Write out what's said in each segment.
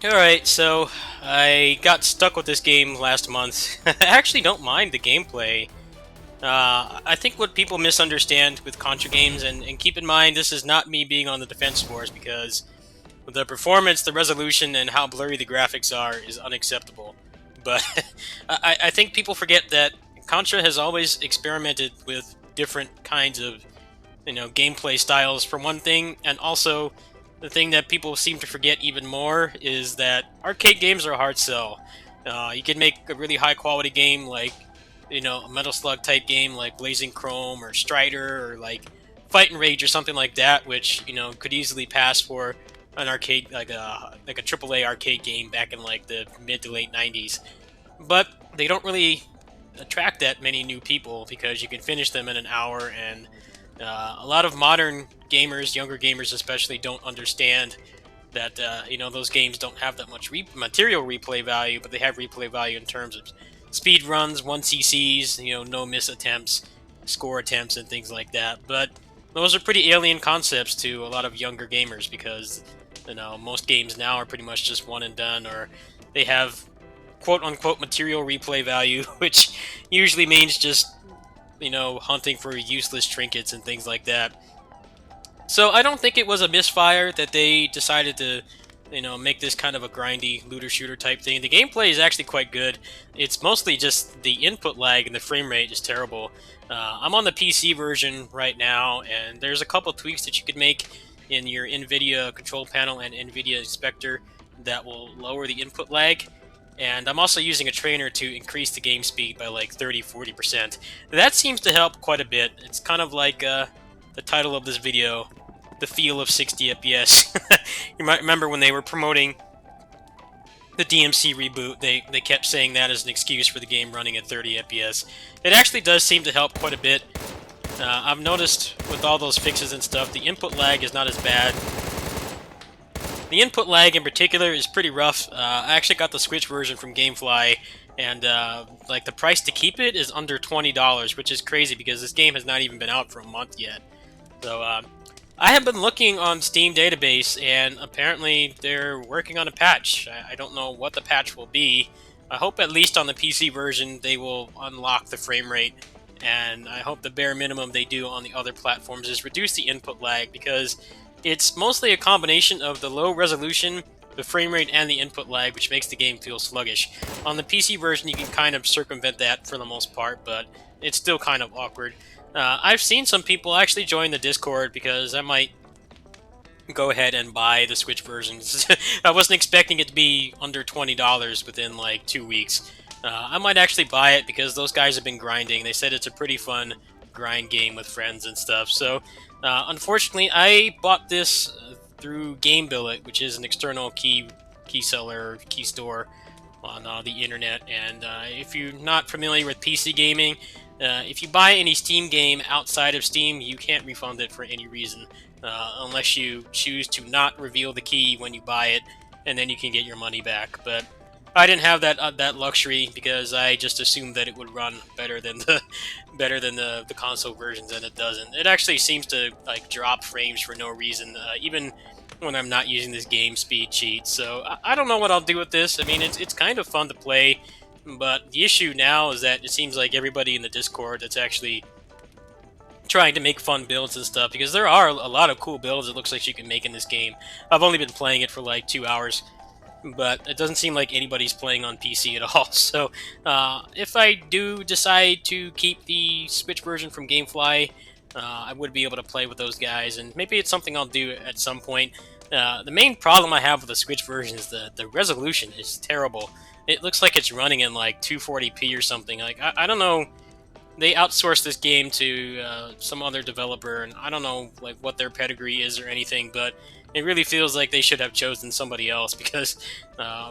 Alright, so I got stuck with this game last month. I actually don't mind the gameplay. I think what people misunderstand with Contra games, and keep in mind this is not me being on the defense force because the performance, the resolution, and how blurry the graphics are is unacceptable. But I think people forget that Contra has always experimented with different kinds of gameplay styles for one thing, and also the thing that people seem to forget even more is that arcade games are a hard sell. You can make a really high quality game like a Metal Slug type game like Blazing Chrome or Strider or like Fight and Rage or something like that, which could easily pass for an arcade like a AAA arcade game back in like the mid to late 90s. But they don't really attract that many new people because you can finish them in an hour, and a lot of modern gamers, younger gamers especially, don't understand that those games don't have that much material replay value, but they have replay value in terms of speed runs, 1CCs, no miss attempts, score attempts, and things like that. But those are pretty alien concepts to a lot of younger gamers because most games now are pretty much just one and done, or they have quote unquote material replay value, which usually means just hunting for useless trinkets and things like that. So I don't think it was a misfire that they decided to, make this kind of a grindy looter shooter type thing. The gameplay is actually quite good. It's mostly just the input lag and the frame rate is terrible. I'm on the PC version right now, and there's a couple tweaks that you could make in your NVIDIA control panel and NVIDIA inspector that will lower the input lag. And I'm also using a trainer to increase the game speed by like 30-40%. That seems to help quite a bit. It's kind of like the title of this video, the feel of 60 FPS. You might remember when they were promoting the DMC reboot, they kept saying that as an excuse for the game running at 30 FPS. It actually does seem to help quite a bit. I've noticed with all those fixes and stuff, the input lag is not as bad. The input lag in particular is pretty rough. I actually got the Switch version from GameFly, and like the price to keep it is under $20, which is crazy because this game has not even been out for a month yet. So I have been looking on Steam database, and apparently they're working on a patch. I don't know what the patch will be. I hope at least on the PC version they will unlock the frame rate, and I hope the bare minimum they do on the other platforms is reduce the input lag because it's mostly a combination of the low resolution, the frame rate, and the input lag, which makes the game feel sluggish. On the PC version, you can kind of circumvent that for the most part, but it's still kind of awkward. I've seen some people actually join the Discord because I might go ahead and buy the Switch versions. I wasn't expecting it to be under $20 within like 2 weeks. I might actually buy it because those guys have been grinding. They said it's a pretty fun grind game with friends and stuff. So, unfortunately, I bought this through GameBillet, which is an external key seller, key store on the internet. And if you're not familiar with PC gaming, if you buy any Steam game outside of Steam, you can't refund it for any reason, unless you choose to not reveal the key when you buy it, and then you can get your money back. But I didn't have that luxury because I just assumed that it would run better than the console versions, and it doesn't. It actually seems to like drop frames for no reason, even when I'm not using this game speed cheat. So I don't know what I'll do with this. I mean, it's kind of fun to play, but the issue now is that it seems like everybody in the Discord that's actually trying to make fun builds and stuff, because there are a lot of cool builds it looks like you can make in this game. I've only been playing it for like 2 hours, but it doesn't seem like anybody's playing on PC at all. So if I do decide to keep the Switch version from GameFly, I would be able to play with those guys, and maybe it's something I'll do at some point. The main problem I have with the Switch version is the resolution is terrible. It looks like it's running in like 240p or something. Like I don't know, they outsourced this game to some other developer, and I don't know like what their pedigree is or anything, but it really feels like they should have chosen somebody else because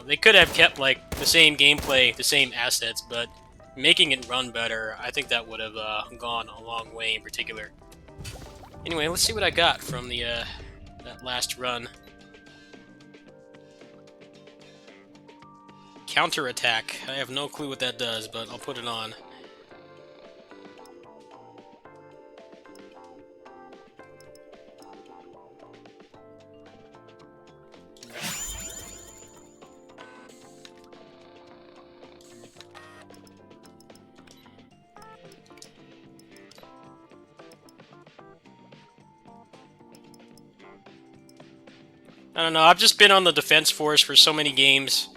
they could have kept like the same gameplay, the same assets, but making it run better, I think that would have gone a long way in particular. Anyway, let's see what I got from the that last run. Counterattack. I have no clue what that does, but I'll put it on. I don't know. I've just been on the defense force for so many games,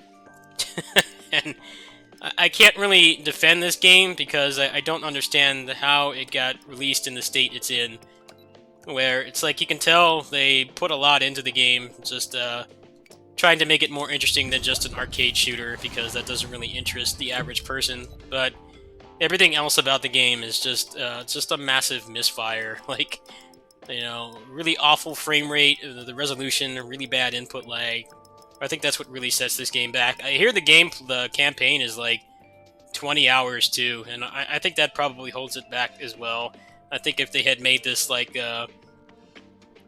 and I can't really defend this game because I don't understand how it got released in the state it's in. Where it's like you can tell they put a lot into the game, just trying to make it more interesting than just an arcade shooter, because that doesn't really interest the average person. But everything else about the game is just a massive misfire. Like, really awful frame rate, the resolution, really bad input lag. I think that's what really sets this game back. I hear the campaign is like 20 hours too, and I think that probably holds it back as well. I think if they had made this like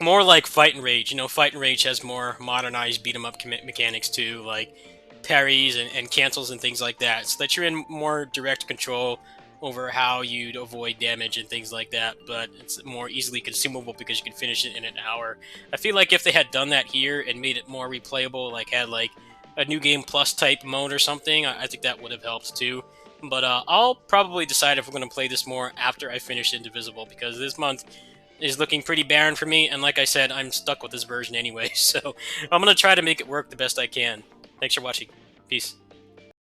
more like Fight and Rage, Fight and Rage has more modernized beat 'em up mechanics too, like parries and cancels and things like that, so that you're in more direct control over how you'd avoid damage and things like that, but it's more easily consumable because you can finish it in an hour. I feel like if they had done that here and made it more replayable, like had like a new game plus type mode or something, I think that would have helped too. But I'll probably decide if we're going to play this more after I finish Indivisible, because this month is looking pretty barren for me, and like I said, I'm stuck with this version anyway, so I'm going to try to make it work the best I can. Thanks for watching. Peace.